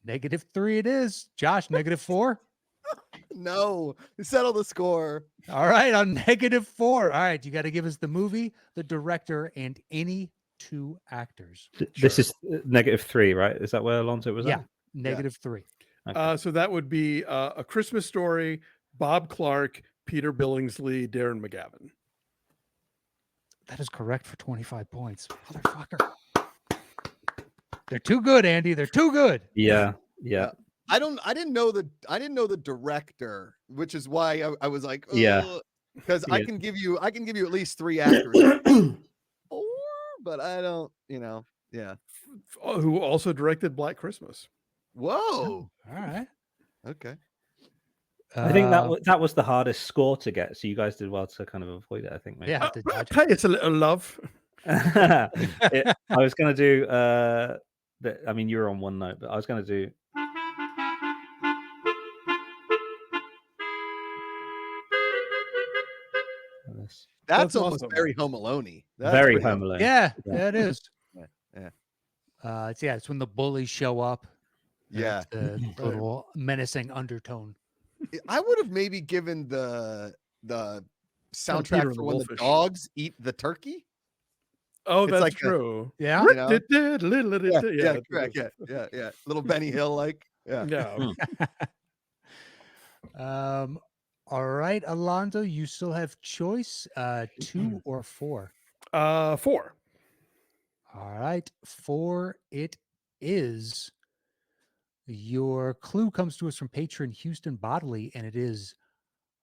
-3 it is. Josh, -4? No, settle the score. All right, on -4. All right, you got to give us the movie, the director, and any 2 actors. This is -3, right? Is that where Alonso was Yeah, at? -3. Okay. So that would be A Christmas Story, Bob Clark, Peter Billingsley, Darren McGavin. That is correct for 25 points. Motherfucker. They're too good, Andy. They're too good. Yeah. I didn't know the director, which is why I was like, Yeah. because I Yeah. can give you at least 3 actors. 4, but I don't, yeah. Who also directed Black Christmas. Whoa. All right. Okay. I think that was the hardest score to get. So you guys did well to kind of avoid it. I think. Maybe. Yeah, to dodge. Hey, it's a little love. I was going to do. I mean, you were on one note, but I was going to do. This. That's almost awesome. very Home Alone-y. That's Very pretty Home Alone. Yeah, it is. Yeah. It's when the bullies show up. Yeah. The little menacing undertone. I would have maybe given the Peter soundtrack and for the when Wolfish. the dogs eat the turkey. Oh, It's that's like true. Yeah. You know? Yeah, Correct. Yeah. Little Benny Hill, like, yeah. Yeah. All right, Alonso, you still have choice 2 or 4. 4. All right, 4 it is. Your clue comes to us from patron Houston Bodley, and it is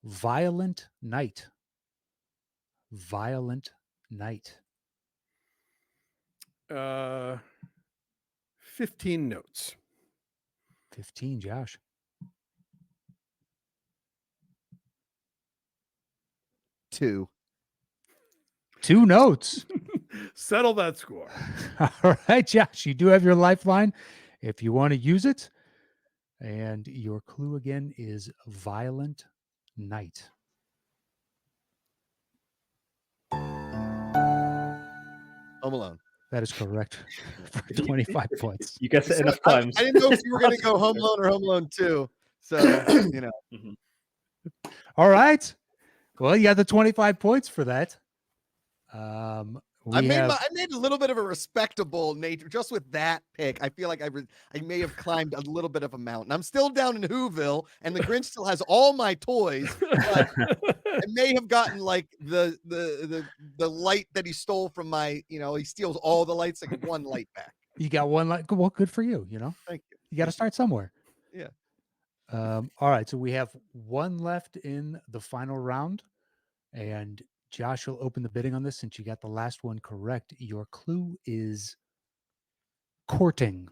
Violent Night. Violent Night. 15 notes. 15, Josh. 2. 2 notes. Settle that score. All right, Josh, you do have your lifeline if you want to use it. And your clue again is Violent Night. Home Alone. That is correct for 25 points. You guess it enough times. I didn't know if you were going to go Home Alone or Home Alone 2. So, All right. Well, you got the 25 points for that. I made a little bit of a respectable nature just with that pick. I feel like I may have climbed a little bit of a mountain. I'm still down in Whoville, and the Grinch still has all my toys. But I may have gotten like the light that he stole from my. He steals all the lights. I get one light back. You got one light. Well, good for you. Thank you. You got to start somewhere. Yeah. All right. So we have one left in the final round, and Josh will open the bidding on this since you got the last one correct. Your clue is courting.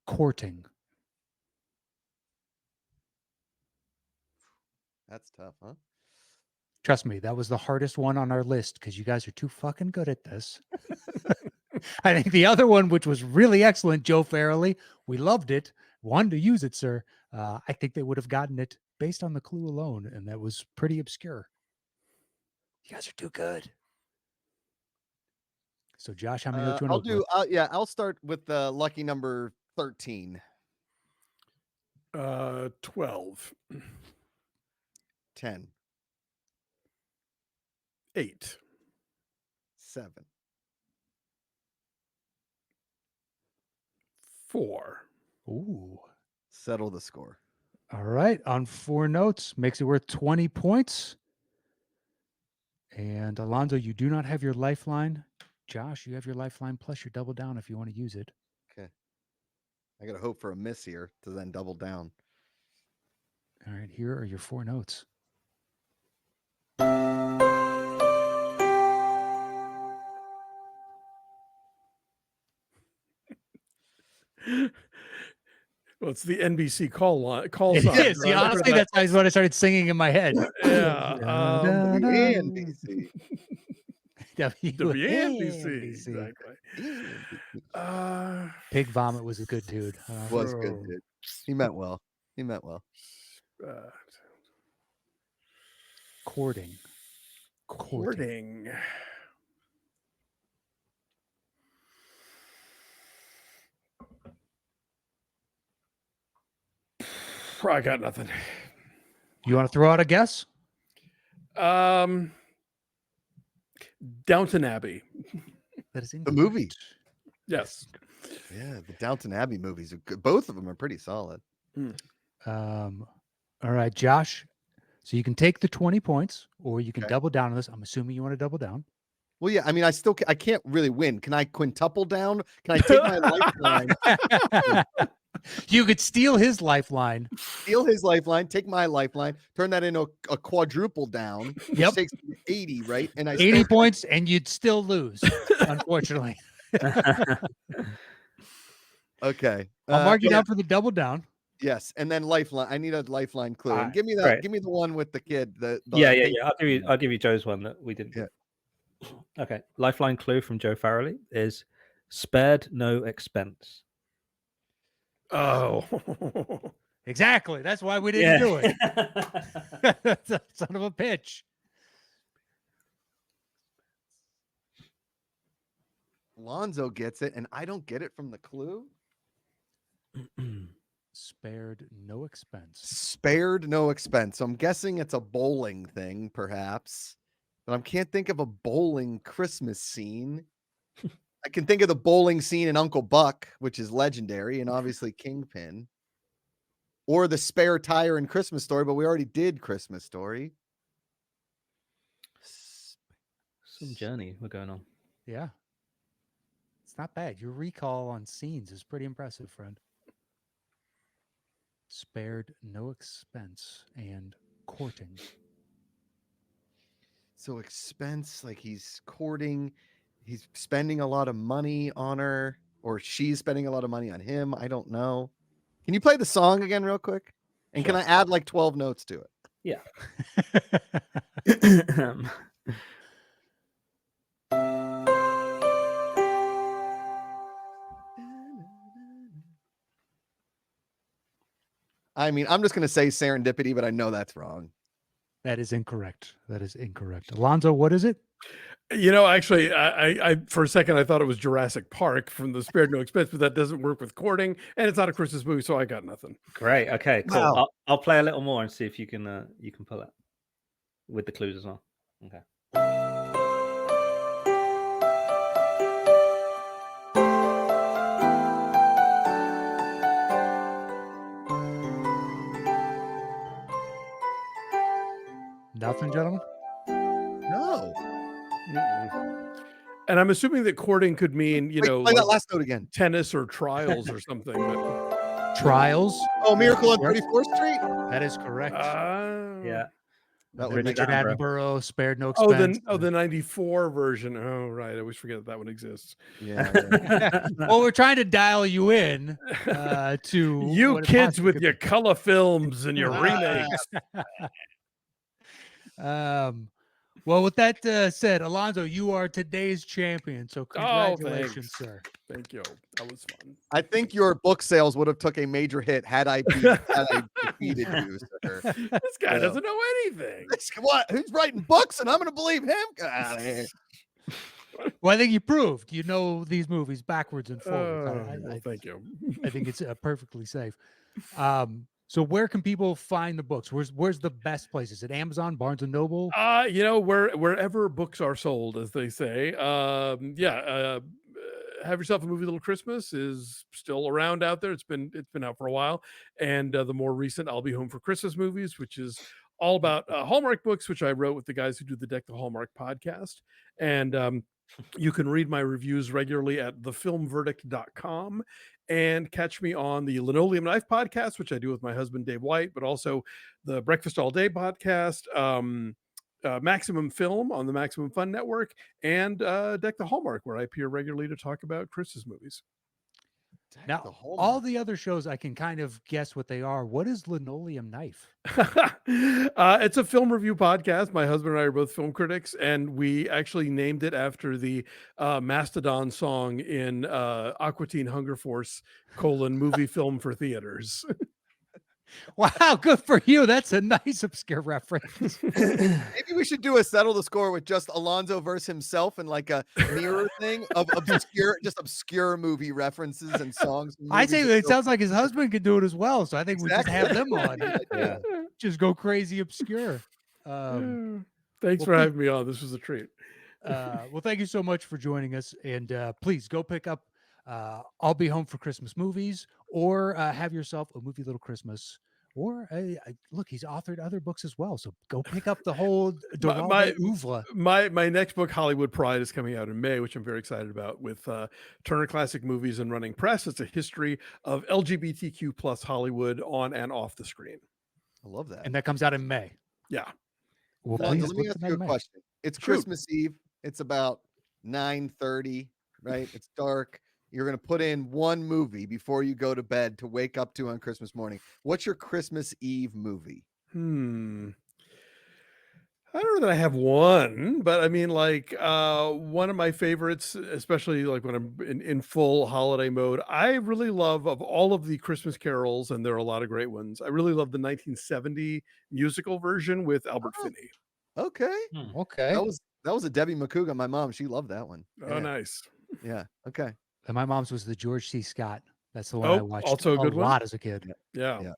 Courting. That's tough, huh? Trust me, that was the hardest one on our list because you guys are too fucking good at this. I think the other one, which was really excellent, Joe Farrelly, we loved it. Wanted to use it, sir. I think they would have gotten it based on the clue alone, and that was pretty obscure. You guys are too good. So, Josh, how many notes you want to I'll start with the lucky number 13. 12. 10. 8. 7. 4. Ooh. Settle the score. All right. On 4 notes, makes it worth 20 points. And Alonso, you do not have your lifeline. Josh, you have your lifeline plus your double down if you want to use it. Okay. I got to hope for a miss here to then double down. All right. Here are your 4 notes. Well, it's the NBC call It sign. is. See, I'm sure honestly, that- that's what I started singing in my head. yeah. WNBC. WNBC. WNBC. Exactly. WNBC. Pig Vomit was a good dude. Was good, dude. He meant well. He meant well. Courting. Courting. I got nothing. You want to throw out a guess? Downton Abbey. That is The movie. Yes. Yeah, the Downton Abbey movies are good. Both of them are pretty solid. All right, Josh. So you can take the 20 points, or you can Okay. double down on this. I'm assuming you want to double down. Well, yeah. I mean, I can't really win. Can I quintuple down? Can I take my lifeline, You could steal his lifeline. steal his lifeline, take my lifeline, turn that into a quadruple down, which Yep. takes me to 80, right? And I 80 still, points, and you'd still lose, unfortunately. okay. I'll mark you yeah, down for the double down. yes, and then lifeline. I need a lifeline clue. All And right, give me that. great. Give me the one with the kid. Yeah. I'll give you Joe's one that we didn't. Yeah. Okay. Lifeline clue from Joe Farrelly is spared no expense. Oh. Exactly. That's why we didn't do it. That's a son of a bitch. Alonso gets it, and I don't get it from the clue. Spared no expense. Spared no expense. So I'm guessing it's a bowling thing, perhaps. But I can't think of a bowling Christmas scene. I can think of the bowling scene in Uncle Buck, which is legendary, and obviously Kingpin. Or the spare tire in Christmas Story, but we already did Christmas Story. Some journey we're going on. Yeah. It's not bad. Your recall on scenes is pretty impressive, friend. Spared no expense and courting. So expense, like he's courting, he's spending a lot of money on her, or she's spending a lot of money on him. I don't know. Can you play the song again real quick? And can Sure. I add like 12 notes to it? Yeah. I mean, I'm just going to say serendipity, but I know that's wrong. That is incorrect. That is incorrect. Alonso, what is it? You know, actually, I for a second I thought it was Jurassic Park from the Spared No Expense, but that doesn't work with courting, and it's not a Christmas movie, so I got nothing. Great. Okay. Cool. Wow. I'll play a little more and see if you can pull it with the clues as well. Okay. Nothing, gentlemen? No. And I'm assuming that courting could mean, Wait, know, play that like last note again. tennis or trials or something. But Trials? Oh, Miracle on Correct. 34th Street? That is correct. Yeah. That would Richard make Attenborough, spared no expense. the 94 version. Oh, right. I always forget that one exists. Yeah. Well, we're trying to dial you in to You what it kids possibly with could your color films and your remakes. Well, with that said, Alonso, you are today's champion. So Oh, congratulations, thanks. sir. Thank you. That was fun. I think your book sales would have took a major hit had I defeated you, sir. This guy doesn't know anything. What? Who's writing books and I'm going to believe him? Get out of here. Well, I think you proved you know these movies backwards and forwards. Well, thank you. I think it's perfectly safe. So where can people find the books? Where's the best place? Is it Amazon, Barnes and Noble? Wherever books are sold, as they say. Have Yourself a Movie Little Christmas is still around out there. It's been out for a while. And the more recent I'll Be Home for Christmas movies, which is all about Hallmark books, which I wrote with the guys who do the Deck the Hallmark podcast. And you can read my reviews regularly at thefilmverdict.com and catch me on the Linoleum Knife podcast, which I do with my husband, Dave White, but also the Breakfast All Day podcast, Maximum Film on the Maximum Fun Network, and Deck the Hallmark, where I appear regularly to talk about Christmas movies. Now, the all Hallmark. the other shows, I can kind of guess what they are. What is Linoleum Knife? It's a film review podcast. My husband and I are both film critics, and we actually named it after the Mastodon song in Aqua Teen Hunger Force: movie film for theaters. Wow, good for you. That's a nice obscure reference. Maybe we should do a settle the score with just Alonso versus himself and like a mirror thing of obscure movie references and songs. from I movies say that it go- sounds like his husband could do it as well. So I think we just have them on. Yeah. Just go crazy obscure. Um, Thanks well, for having me on. This was a treat. well, thank you so much for joining us. And please go pick up I'll Be Home for Christmas movies, or have yourself a movie Little Christmas. Or look, he's authored other books as well. So go pick up the whole Duralde oeuvre. My next book, Hollywood Pride, is coming out in May, which I'm very excited about, with Turner Classic Movies and Running Press. It's a history of LGBTQ plus Hollywood on and off the screen. I love that. And that comes out in May. Yeah. Well, Alonso, please let me look ask for you that a in May. question. It's Shoot. Christmas Eve. It's about 9:30, right? It's dark. You're going to put in one movie before you go to bed to wake up to on Christmas morning. What's your Christmas Eve movie? I don't know that I have one, but I mean, like, one of my favorites, especially like when I'm in full holiday mode, I really love, of all of the Christmas carols, and there are a lot of great ones, I really love the 1970 musical version with Albert Finney. Okay. Okay. That was a Debbie Macuga, my mom. She loved that one. Oh, Yeah. nice. Yeah. Okay. And my mom's was the George C. Scott. That's the one I Oh, watched also a good one? lot as a kid. Yeah. Yeah.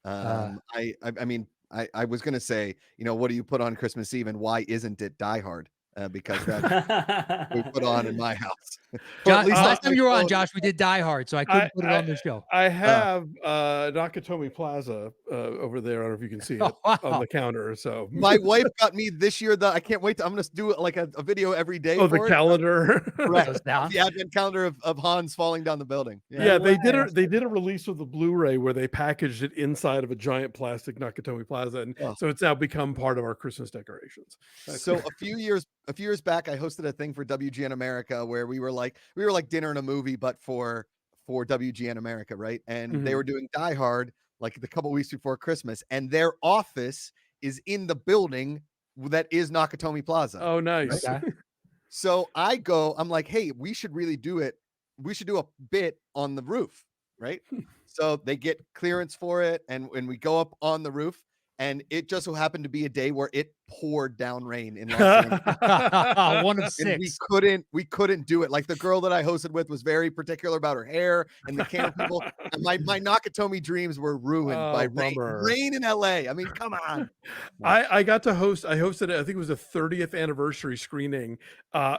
I mean, I was gonna say, what do you put on Christmas Eve, and why isn't it Die Hard? Because that we put on in my house. Or Josh, at least last on time you were my on, phone. Josh, we did Die Hard, so I couldn't put it on the show. I have Nakatomi Plaza over there. I don't know if you can see it Oh, on wow. the counter. So My wife got me this year. I can't wait. I'm gonna do like a video every day. the for it. calendar. Right. Goes down. The advent calendar of Hans falling down the building. Yeah, they Wow. did a release with the Blu-ray where they packaged it inside of a giant plastic Nakatomi Plaza, and Oh. so it's now become part of our Christmas decorations. So a few years back, I hosted a thing for WGN America where we were like dinner and a movie, but for WGN America, right? And they were doing Die Hard like the couple weeks before Christmas, and their office is in the building that is Nakatomi Plaza. Oh, nice. Okay. So I'm like, hey, we should really do it. We should do a bit on the roof, right? So they get clearance for it, and when we go up on the roof, and it just so happened to be a day where it poured down rain in Los Angeles. One of And we six. couldn't do it. Like the girl that I hosted with was very particular about her hair and the camera people. And my Nakatomi dreams were ruined by bummer. rain in LA. I mean, come on. I got to host. I hosted, I think it was the 30th anniversary screening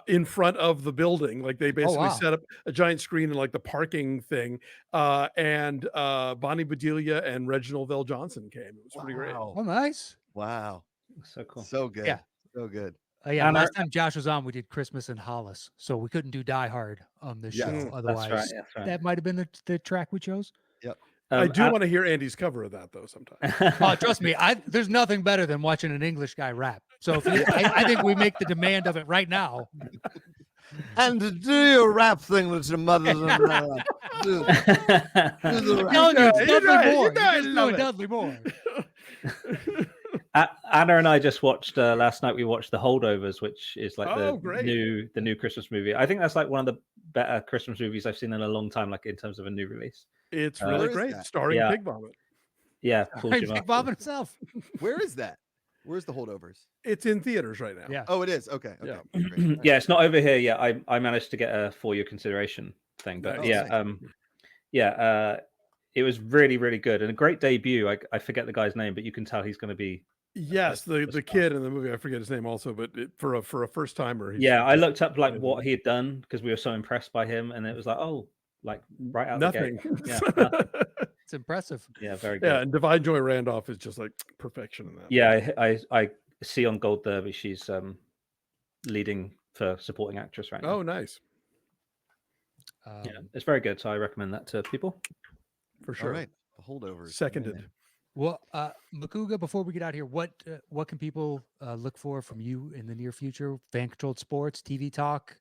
in front of the building. Like they basically wow. set up a giant screen in like the parking thing, and Bonnie Bedelia and Reginald Vell Johnson came. It was pretty great. Oh, nice. Wow. So cool. So good. Yeah. So good. Yeah, And last time Josh was on, we did Christmas in Hollis, so we couldn't do Die Hard on this Yes. show. That's Otherwise, That's right. that might have been the track we chose. Yep. I do want to hear Andy's cover of that though sometime. Oh, trust me, there's nothing better than watching an English guy rap. So if I think we make the demand of it right now. And to do your rap thing with your mothers and do the rap. No, guys- it's you Dudley guys- Moore. you guys You're love just it. doing Dudley Moore. Anna and I just watched last night. We watched The Holdovers, which is like Oh, the great. new Christmas movie. I think that's like one of the better Christmas movies I've seen in a long time, like in terms of a new release. It's Where really is great, that? starring Yeah. Pig Vomit. Yeah, Paul Right, Giamatti. Big Bob himself. Where is that? Where's the holdovers? It's in theaters right now. Yeah. Oh, it is. Okay. Yeah. Great. Yeah, it's not over here yet. I managed to get a for your consideration thing, but Nice. yeah, it was really, really good and a great debut. I forget the guy's name, but you can tell he's going to be. Yes, the kid in the movie, I forget his name also, but for a first timer. Yeah, I looked up like what he had done because we were so impressed by him, and it was like, oh, like right out nothing. the gate. Yeah, nothing. It's impressive. Yeah, very good. Yeah, and Divine Joy Randolph is just like perfection in that. Yeah, I see on Gold Derby she's leading for supporting actress right now. Oh, nice. Yeah, it's very good. So I recommend that to people. For sure. All right. The holdovers. Seconded. Well, Macuga, before we get out of here, what can people look for from you in the near future? Fan controlled sports, TV talk?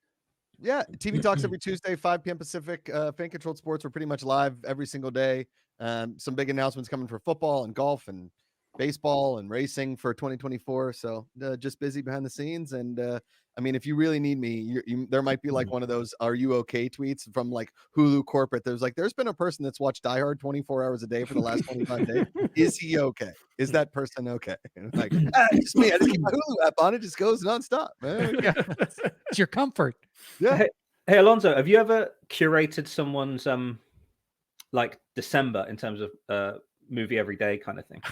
Yeah, TV Talks every Tuesday, 5 p.m. Pacific. Fan Controlled Sports, we're pretty much live every single day. Some big announcements coming for football and golf and baseball and racing for 2024. So just busy behind the scenes. And I mean, if you really need me, there might be like one of those "Are you okay?" tweets from like Hulu corporate. There's been a person that's watched Die Hard 24 hours a day for the last 25 days. Is he okay? Is that person okay? And like, just me. I just keep my Hulu app on. It just goes nonstop, man. Yeah, it's your comfort. Yeah. Hey Alonso, have you ever curated someone's like December in terms of movie every day kind of thing?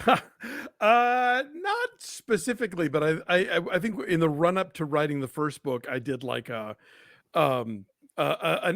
Not specifically, but I think in the run up to writing the first book, I did like an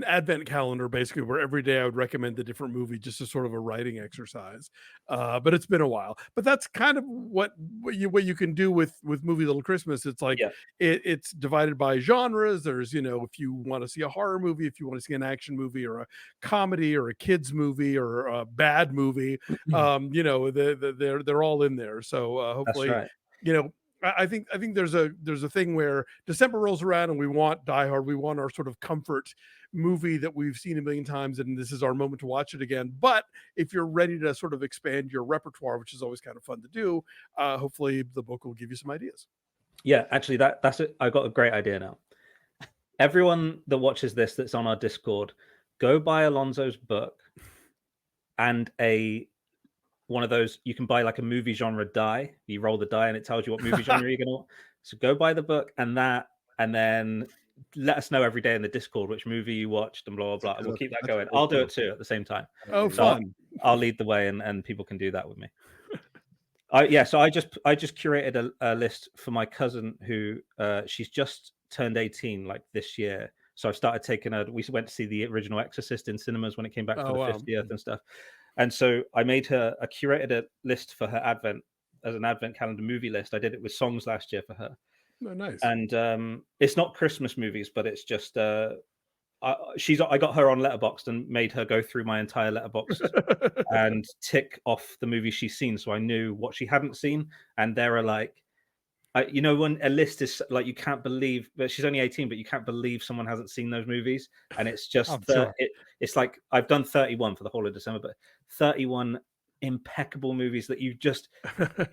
advent calendar, basically, where every day I would recommend a different movie, just as sort of a writing exercise. But it's been a while. But that's kind of what you can do with Movie Little Christmas. It's like it's divided by genres. There's, if you want to see a horror movie, if you want to see an action movie, or a comedy, or a kids movie, or a bad movie, they're all in there. So hopefully, That's right. I think there's a thing where December rolls around and we want Die Hard. We want our sort of comfort movie that we've seen a million times, and this is our moment to watch it again. But if you're ready to sort of expand your repertoire, which is always kind of fun to do, hopefully the book will give you some ideas. Yeah, actually, that's it. I got a great idea now. Everyone that watches this, that's on our Discord, go buy Alonso's book and one of those, you can buy like a movie genre die. You roll the die and it tells you what movie genre you're gonna. So go buy the book and then let us know every day in the Discord which movie you watched and blah blah blah. And we'll keep that going. I'll do it too at the same time. Oh, so fun! I'll lead the way and people can do that with me. So I just curated a list for my cousin who she's just turned 18 like this year. So I've started taking her. We went to see the original Exorcist in cinemas when it came back for the 50th and stuff. And so I made her curated a list for her advent as an advent calendar movie list. I did it with songs last year for her. Oh, nice. And it's not Christmas movies, but it's just I got her on Letterboxd and made her go through my entire Letterboxd and tick off the movies she's seen, so I knew what she hadn't seen. And there are like, when a list is like, you can't believe, but she's only 18, but you can't believe someone hasn't seen those movies. And it's just it's like I've done 31 for the whole of December, but 31 impeccable movies that you just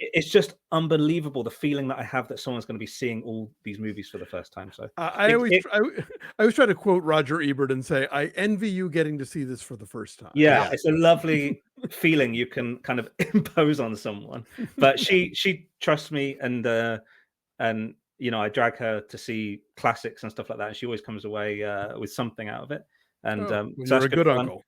it's just unbelievable the feeling that I have that someone's going to be seeing all these movies for the first time. So I always try to quote Roger Ebert and say, I envy you getting to see this for the first time. Yeah. It's a lovely feeling you can kind of impose on someone. But she trusts me, and I drag her to see classics and stuff like that, and she always comes away with something out of it. And so you're a good uncle.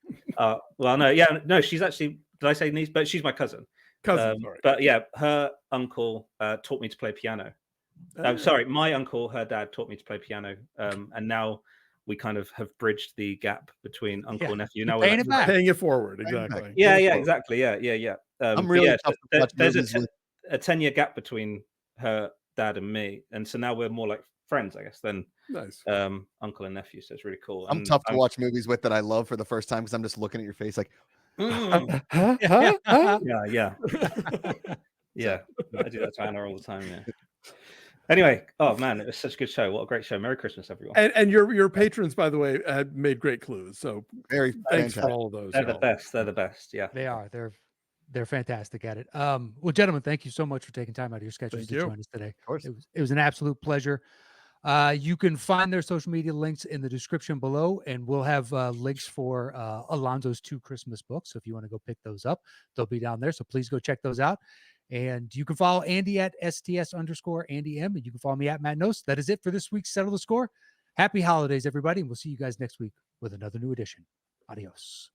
No, she's actually, did I say niece? But she's my cousin. Sorry. But yeah, her uncle taught me to play piano. Sorry, my uncle, her dad, taught me to play piano. And now we kind of have bridged the gap between uncle and nephew. Now we're paying it forward. Exactly. Yeah, exactly. Yeah. I'm really tough to watch there's movies a 10-year gap between her dad and me, and so now we're more like friends, I guess, than uncle and nephew. So it's really cool. I'm tough to watch movies with that I love for the first time because I'm just looking at your face like, yeah. I do that to Anna all the time. Yeah. Anyway, oh man, it was such a good show. What a great show. Merry Christmas, everyone. And your patrons, by the way, had made great clues. So very thanks fantastic. for all of those. They're the best. They're the best. Yeah, they are. They're fantastic at it. Well, gentlemen, thank you so much for taking time out of your schedules to join us today. Of course. It was an absolute pleasure. You can find their social media links in the description below, and we'll have links for Alonso's 2 Christmas books. So if you want to go pick those up, they'll be down there. So please go check those out. And you can follow Andy at STS_AndyM, and you can follow me at Matt Knost. That is it for this week's Settle the Score. Happy holidays, everybody. And we'll see you guys next week with another new edition. Adios.